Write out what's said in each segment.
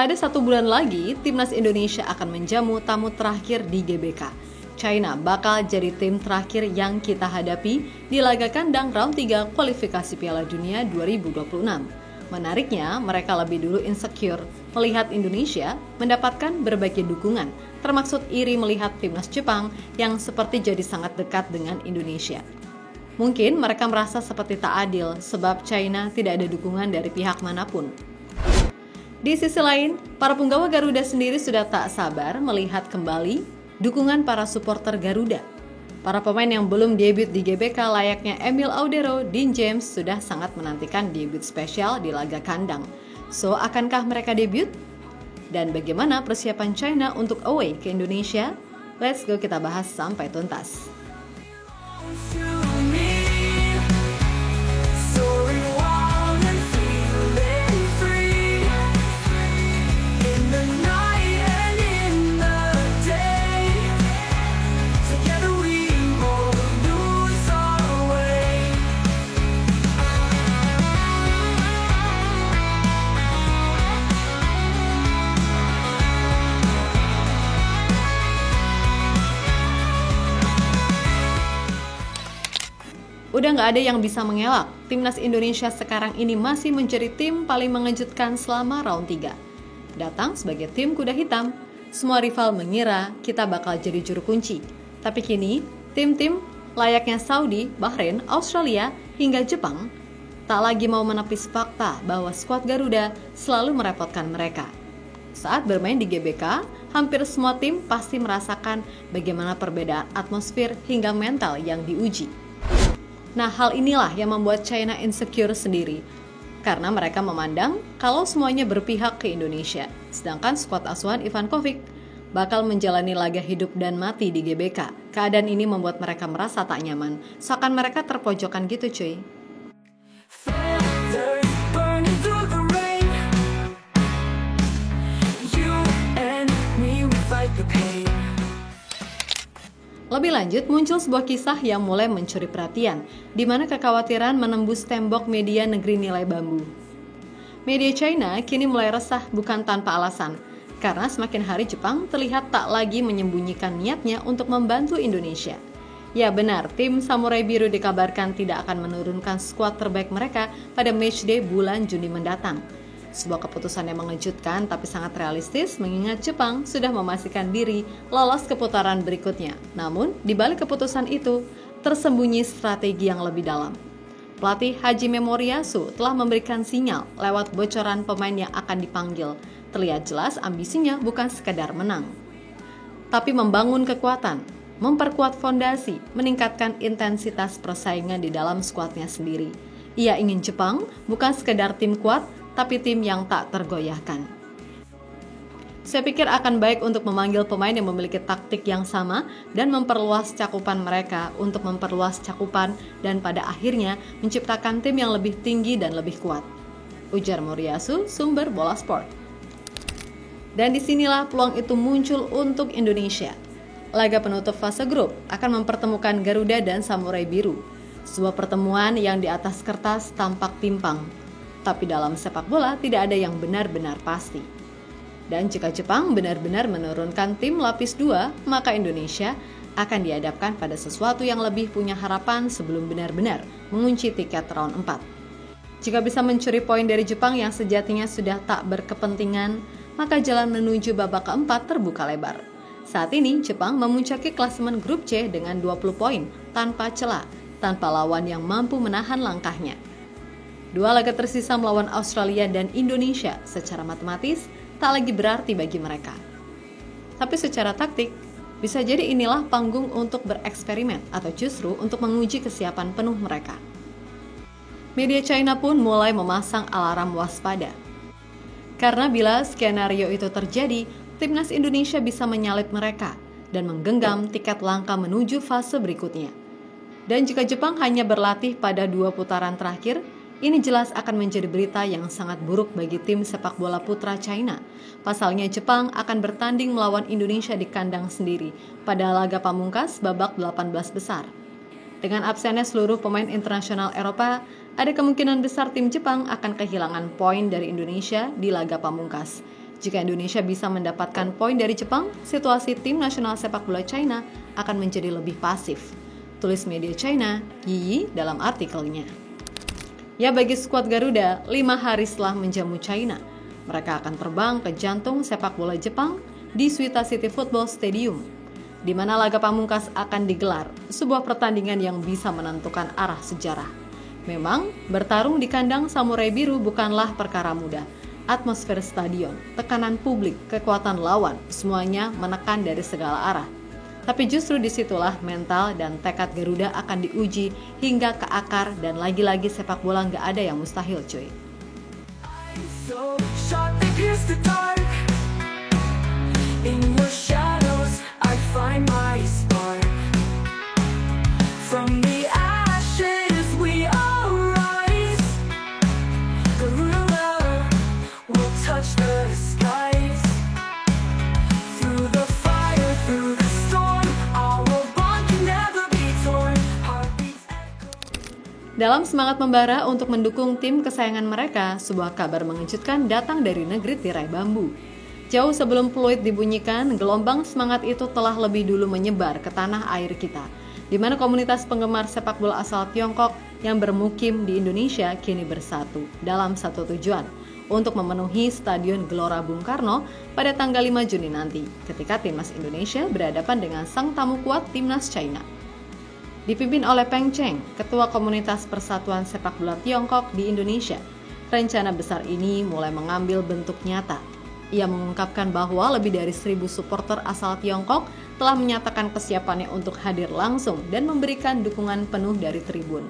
Tak ada 1 bulan lagi, timnas Indonesia akan menjamu tamu terakhir di GBK. China bakal jadi tim terakhir yang kita hadapi di laga kandang round 3 kualifikasi Piala Dunia 2026. Menariknya, mereka lebih dulu insecure melihat Indonesia mendapatkan berbagai dukungan, termasuk iri melihat timnas Jepang yang seperti jadi sangat dekat dengan Indonesia. Mungkin mereka merasa seperti tak adil sebab China tidak ada dukungan dari pihak manapun. Di sisi lain, para punggawa Garuda sendiri sudah tak sabar melihat kembali dukungan para supporter Garuda. Para pemain yang belum debut di GBK layaknya Emil Audero, Dean James sudah sangat menantikan debut spesial di laga kandang. So, akankah mereka debut? Dan bagaimana persiapan China untuk away ke Indonesia? Let's go kita bahas sampai tuntas. Udah nggak ada yang bisa mengelak, timnas Indonesia sekarang ini masih menjadi tim paling mengejutkan selama round 3. Datang sebagai tim kuda hitam, semua rival mengira kita bakal jadi juru kunci. Tapi kini, tim-tim layaknya Saudi, Bahrain, Australia, hingga Jepang tak lagi mau menepis fakta bahwa skuad Garuda selalu merepotkan mereka. Saat bermain di GBK, hampir semua tim pasti merasakan bagaimana perbedaan atmosfer hingga mental yang diuji. Nah, hal inilah yang membuat China insecure sendiri, karena mereka memandang kalau semuanya berpihak ke Indonesia, sedangkan skuad asuhan Ivan Kovic bakal menjalani laga hidup dan mati di GBK. Keadaan ini membuat mereka merasa tak nyaman, seakan mereka terpojokan gitu cuy. Lebih lanjut, muncul sebuah kisah yang mulai mencuri perhatian, di mana kekhawatiran menembus tembok media negeri nilai bambu. Media China kini mulai resah bukan tanpa alasan, karena semakin hari Jepang terlihat tak lagi menyembunyikan niatnya untuk membantu Indonesia. Ya benar, tim Samurai Biru dikabarkan tidak akan menurunkan skuad terbaik mereka pada matchday bulan Juni mendatang. Sebuah keputusan yang mengejutkan tapi sangat realistis mengingat Jepang sudah memastikan diri lolos ke putaran berikutnya. Namun, di balik keputusan itu, tersembunyi strategi yang lebih dalam. Pelatih Hajime Moriyasu telah memberikan sinyal lewat bocoran pemain yang akan dipanggil. Terlihat jelas ambisinya bukan sekedar menang, tapi membangun kekuatan, memperkuat fondasi, meningkatkan intensitas persaingan di dalam skuadnya sendiri. Ia ingin Jepang bukan sekedar tim kuat, tapi tim yang tak tergoyahkan. Saya pikir akan baik untuk memanggil pemain yang memiliki taktik yang sama dan memperluas cakupan mereka untuk memperluas cakupan dan pada akhirnya menciptakan tim yang lebih tinggi dan lebih kuat. Ujar Moriyasu, sumber Bola Sport. Dan disinilah peluang itu muncul untuk Indonesia. Laga penutup fase grup akan mempertemukan Garuda dan Samurai Biru. Sebuah pertemuan yang di atas kertas tampak timpang. Tapi dalam sepak bola tidak ada yang benar-benar pasti. Dan jika Jepang benar-benar menurunkan tim lapis 2, maka Indonesia akan dihadapkan pada sesuatu yang lebih punya harapan sebelum benar-benar mengunci tiket round 4. Jika bisa mencuri poin dari Jepang yang sejatinya sudah tak berkepentingan, maka jalan menuju babak keempat terbuka lebar. Saat ini Jepang memuncaki klasemen grup C dengan 20 poin tanpa celah, tanpa lawan yang mampu menahan langkahnya. 2 laga tersisa melawan Australia dan Indonesia secara matematis tak lagi berarti bagi mereka. Tapi secara taktik, bisa jadi inilah panggung untuk bereksperimen atau justru untuk menguji kesiapan penuh mereka. Media China pun mulai memasang alarm waspada. Karena bila skenario itu terjadi, timnas Indonesia bisa menyalip mereka dan menggenggam tiket langka menuju fase berikutnya. Dan jika Jepang hanya berlatih pada 2 putaran terakhir, ini jelas akan menjadi berita yang sangat buruk bagi tim sepak bola putra China. Pasalnya Jepang akan bertanding melawan Indonesia di kandang sendiri pada laga pamungkas babak 18 besar. Dengan absennya seluruh pemain internasional Eropa, ada kemungkinan besar tim Jepang akan kehilangan poin dari Indonesia di laga pamungkas. Jika Indonesia bisa mendapatkan poin dari Jepang, situasi tim nasional sepak bola China akan menjadi lebih pasif. Tulis media China, Yi dalam artikelnya. Ya, bagi skuad Garuda, 5 hari setelah menjamu China, mereka akan terbang ke jantung sepak bola Jepang di Suita City Football Stadium, di mana laga pamungkas akan digelar, sebuah pertandingan yang bisa menentukan arah sejarah. Memang, bertarung di kandang Samurai Biru bukanlah perkara mudah. Atmosfer stadion, tekanan publik, kekuatan lawan, semuanya menekan dari segala arah. Tapi justru disitulah mental dan tekad Garuda akan diuji hingga ke akar, dan lagi-lagi sepak bola nggak ada yang mustahil, cuy. Dalam semangat membara untuk mendukung tim kesayangan mereka, sebuah kabar mengejutkan datang dari negeri tirai bambu. Jauh sebelum peluit dibunyikan, gelombang semangat itu telah lebih dulu menyebar ke tanah air kita, di mana komunitas penggemar sepak bola asal Tiongkok yang bermukim di Indonesia kini bersatu dalam satu tujuan, untuk memenuhi Stadion Gelora Bung Karno pada tanggal 5 Juni nanti, ketika timnas Indonesia berhadapan dengan sang tamu kuat timnas China. Dipimpin oleh Peng Cheng, Ketua Komunitas Persatuan Sepak Bola Tiongkok di Indonesia, rencana besar ini mulai mengambil bentuk nyata. Ia mengungkapkan bahwa lebih dari 1.000 supporter asal Tiongkok telah menyatakan kesiapannya untuk hadir langsung dan memberikan dukungan penuh dari tribun.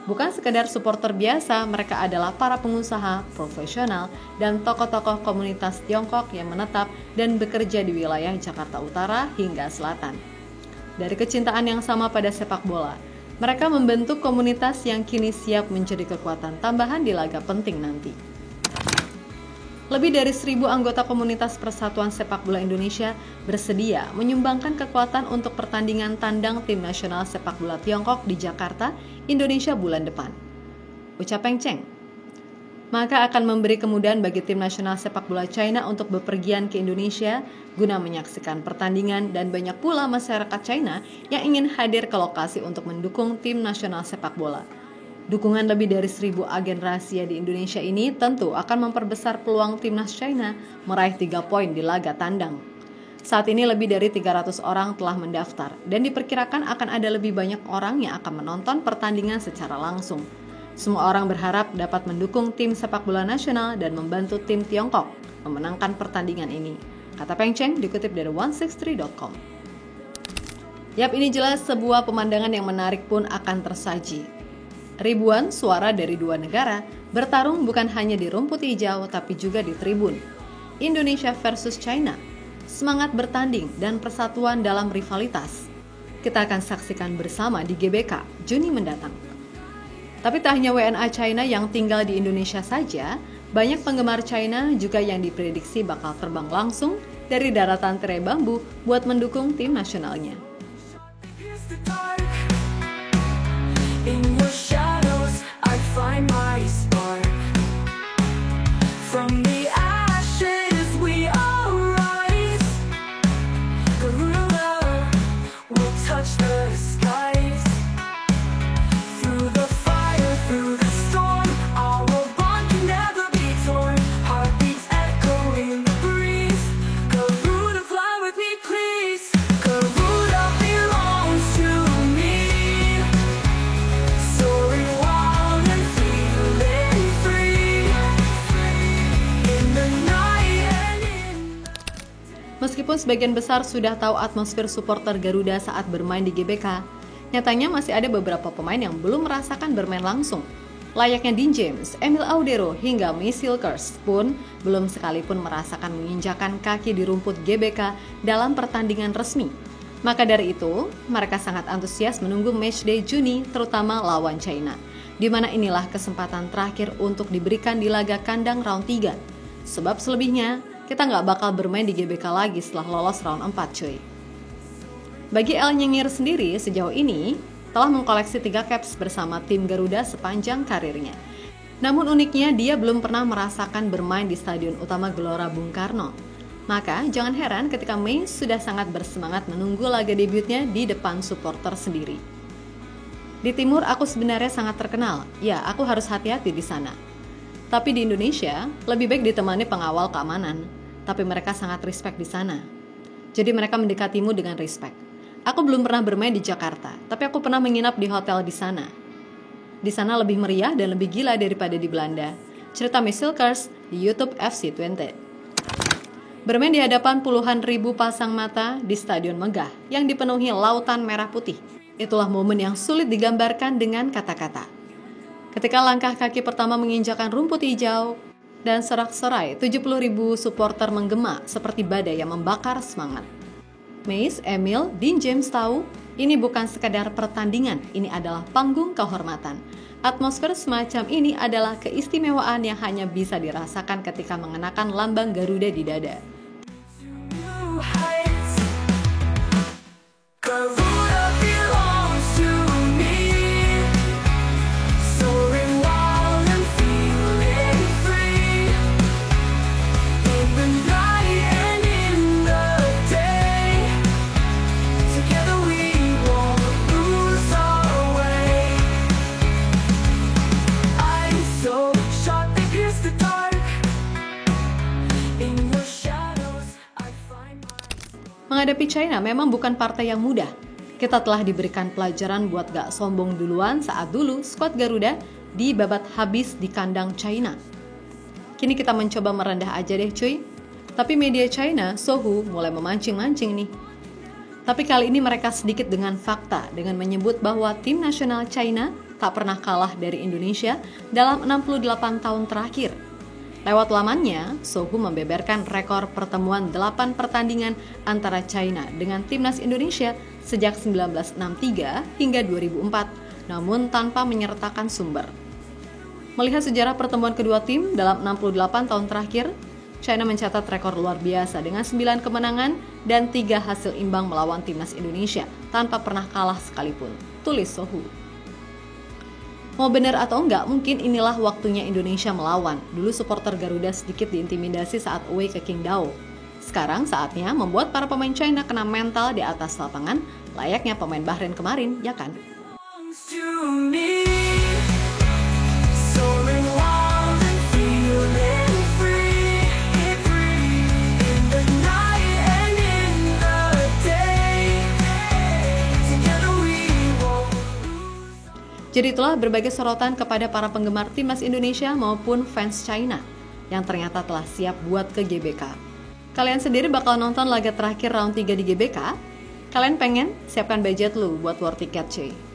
Bukan sekedar supporter biasa, mereka adalah para pengusaha, profesional, dan tokoh-tokoh komunitas Tiongkok yang menetap dan bekerja di wilayah Jakarta Utara hingga Selatan. Dari kecintaan yang sama pada sepak bola, mereka membentuk komunitas yang kini siap menjadi kekuatan tambahan di laga penting nanti. Lebih dari 1.000 anggota komunitas Persatuan Sepak Bola Indonesia bersedia menyumbangkan kekuatan untuk pertandingan tandang tim nasional sepak bola Tiongkok di Jakarta, Indonesia bulan depan. Ucap Peng Cheng. Maka akan memberi kemudahan bagi tim nasional sepak bola China untuk bepergian ke Indonesia guna menyaksikan pertandingan, dan banyak pula masyarakat China yang ingin hadir ke lokasi untuk mendukung tim nasional sepak bola. Dukungan lebih dari 1.000 agen rahasia di Indonesia ini tentu akan memperbesar peluang timnas China meraih 3 poin di laga tandang. Saat ini lebih dari 300 orang telah mendaftar, dan diperkirakan akan ada lebih banyak orang yang akan menonton pertandingan secara langsung. Semua orang berharap dapat mendukung tim sepak bola nasional dan membantu tim Tiongkok memenangkan pertandingan ini, kata Peng Cheng dikutip dari 163.com. Yap, ini jelas sebuah pemandangan yang menarik pun akan tersaji. Ribuan suara dari 2 negara bertarung bukan hanya di rumput hijau tapi juga di tribun. Indonesia versus China, semangat bertanding dan persatuan dalam rivalitas. Kita akan saksikan bersama di GBK Juni mendatang. Tapi tak hanya WNA China yang tinggal di Indonesia saja, banyak penggemar China juga yang diprediksi bakal terbang langsung dari daratan tirai bambu buat mendukung tim nasionalnya. Meskipun sebagian besar sudah tahu atmosfer supporter Garuda saat bermain di GBK, nyatanya masih ada beberapa pemain yang belum merasakan bermain langsung. Layaknya Dean James, Emil Audero, hingga Mace Hilkers pun belum sekalipun merasakan menginjakan kaki di rumput GBK dalam pertandingan resmi. Maka dari itu, mereka sangat antusias menunggu matchday Juni, terutama lawan China, di mana inilah kesempatan terakhir untuk diberikan di laga kandang round 3. Sebab selebihnya, kita nggak bakal bermain di GBK lagi setelah lolos round 4, cuy. Bagi El Nyengir sendiri, sejauh ini telah mengkoleksi 3 caps bersama tim Garuda sepanjang karirnya. Namun uniknya dia belum pernah merasakan bermain di Stadion Utama Gelora Bung Karno. Maka jangan heran ketika Mace sudah sangat bersemangat menunggu laga debutnya di depan supporter sendiri. Di timur aku sebenarnya sangat terkenal, ya aku harus hati-hati di sana. Tapi di Indonesia, lebih baik ditemani pengawal keamanan, tapi mereka sangat respect di sana. Jadi mereka mendekatimu dengan respect. Aku belum pernah bermain di Jakarta, tapi aku pernah menginap di hotel di sana. Di sana lebih meriah dan lebih gila daripada di Belanda. Cerita Misilkers di YouTube FC20. Bermain di hadapan puluhan ribu pasang mata di stadion megah yang dipenuhi lautan merah putih. Itulah momen yang sulit digambarkan dengan kata-kata. Ketika langkah kaki pertama menginjakan rumput hijau dan sorak-sorai 70.000 supporter menggema seperti badai yang membakar semangat. Mace, Emil, Dean James tahu ini bukan sekadar pertandingan, ini adalah panggung kehormatan. Atmosfer semacam ini adalah keistimewaan yang hanya bisa dirasakan ketika mengenakan lambang Garuda di dada. Menghadapi China memang bukan partai yang mudah. Kita telah diberikan pelajaran buat gak sombong duluan saat dulu skuad Garuda dibabat habis di kandang China. Kini kita mencoba merendah aja deh cuy. Tapi media China, Sohu, mulai memancing-mancing nih. Tapi kali ini mereka sedikit dengan fakta dengan menyebut bahwa tim nasional China tak pernah kalah dari Indonesia dalam 68 tahun terakhir. Lewat lamannya, Sohu membeberkan rekor pertemuan 8 pertandingan antara China dengan timnas Indonesia sejak 1963 hingga 2004, namun tanpa menyertakan sumber. Melihat sejarah pertemuan kedua tim dalam 68 tahun terakhir, China mencatat rekor luar biasa dengan 9 kemenangan dan 3 hasil imbang melawan timnas Indonesia tanpa pernah kalah sekalipun, tulis Sohu. Mau benar atau enggak, mungkin inilah waktunya Indonesia melawan. Dulu supporter Garuda sedikit diintimidasi saat away ke Qingdao. Sekarang saatnya membuat para pemain China kena mental di atas lapangan, layaknya pemain Bahrain kemarin, ya kan? Jadi itulah berbagai sorotan kepada para penggemar timnas Indonesia maupun fans China yang ternyata telah siap buat ke GBK. Kalian sendiri bakal nonton laga terakhir round 3 di GBK? Kalian pengen? Siapkan budget lu buat war tiket cuy.